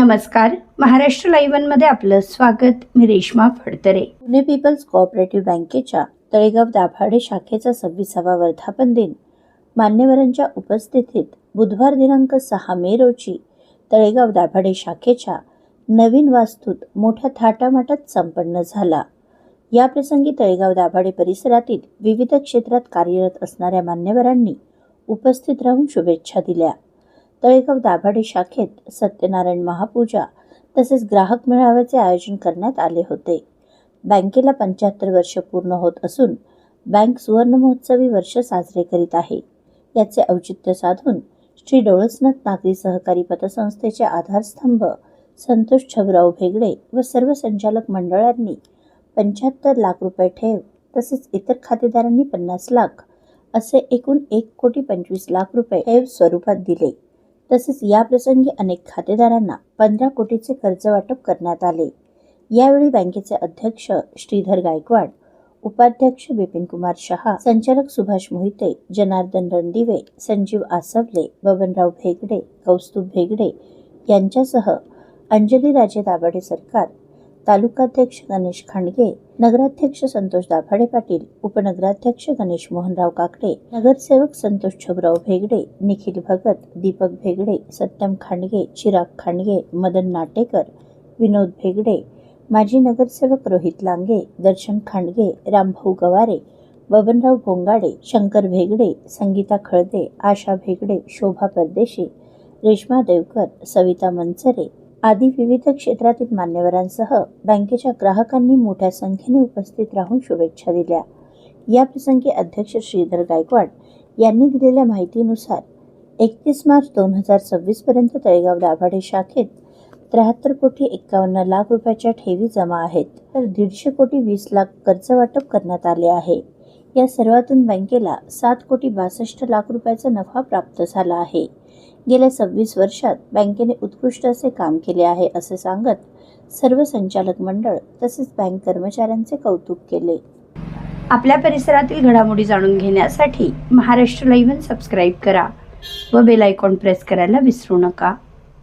नमस्कार, महाराष्ट्र लाईव्ह मध्ये आपलं स्वागत. मी रेश्मा फडतरे. पुणे पीपल्स कोऑपरेटिव्ह बँकेच्या तळेगाव दाभाडे शाखेचा 26वा वर्धापन दिन मान्यवरांच्या उपस्थितीत बुधवार दिनांक 6 मे रोजी तळेगाव दाभाडे शाखेच्या नवीन वास्तूत मोठ्या थाटामाटात संपन्न झाला. या प्रसंगी तळेगाव दाभाडे परिसरातील विविध क्षेत्रात कार्यरत असणाऱ्या मान्यवरांनी उपस्थित राहून शुभेच्छा दिल्या. तळेगाव दाभाडे शाखेत सत्यनारायण महापूजा तसेच ग्राहक मेळाव्याचे आयोजन करण्यात आले होते. बँकेला 75 वर्ष पूर्ण होत असून बँक सुवर्ण महोत्सवी वर्ष साजरे करीत आहे. याचे औचित्य साधून श्री डोळसनाथ नागरी सहकारी पतसंस्थेचे आधारस्तंभ संतोष छबराव भेगडे व सर्व संचालक मंडळांनी 75 लाख रुपये ठेव तसेच इतर खातेदारांनी 50 लाख असे एकूण 1,25,00,000 रुपये ठेव स्वरूपात दिले. तसेच या प्रसंगी अनेक खातेदारांना 15 कोटीचे कर्ज वाटप करण्यात आले. यावेळी बँकेचे अध्यक्ष श्रीधर गायकवाड, उपाध्यक्ष बिपिन कुमार शहा, संचालक सुभाष मोहिते, जनार्दन रणदिवे, संजीव आसवले, बबनराव भेगडे, कौस्तुभ भेगडे यांच्यासह अंजली राजे दाभाडे सरकार, तालुकाध्यक्ष गणेश खांडगे, नगराध्यक्ष संतोष दाभाडे पाटील, उपनगराध्यक्ष गणेश मोहनराव काकडे, नगरसेवक संतोष छबराव भेगडे, निखिल भगत, दीपक भेगडे, सत्यम खांडगे, चिराग खांडगे, मदन नाटेकर, विनोद भेगडे, माजी नगरसेवक रोहित लांगे, दर्शन खांडगे, रामभाऊ गवारे, बबनराव भोंगाडे, शंकर भेगडे, संगीता खळदे, आशा भेगडे, शोभा परदेशी, रेश्मा देवकर, सविता मनसरे आदी विविध क्षेत्रातील मान्यवरांसह बँकेच्या ग्राहकांनी मोठ्या संख्येने उपस्थित राहून शुभेच्छा दिल्या. या प्रसंगी अध्यक्ष श्रीधर गायकवाड यांनी दिलेल्या माहितीनुसार 31 मार्च 2026 पर्यंत तळेगाव दाभाडे शाखेत 73 कोटी 51 लाख रुपयाच्या ठेवी जमा आहेत, तर 150 कोटी 20 लाख कर्ज वाटप करण्यात आले आहे. या सर्वातून बँकेला 7 कोटी 62 लाख रुपयाचा नफा प्राप्त झाला आहे. गेल्या 26 वर्षात बँकेने उत्कृष्ट असे काम केले आहे असे सांगत सर्व संचालक मंडळ तसेच बँक कर्मचाऱ्यांचे कौतुक केले. आपल्या परिसरातील घडामोडी जाणून घेण्यासाठी महाराष्ट्र लाईव्ह सबस्क्राईब करा व बेल आयकॉन प्रेस करायला विसरू नका.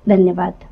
धन्यवाद.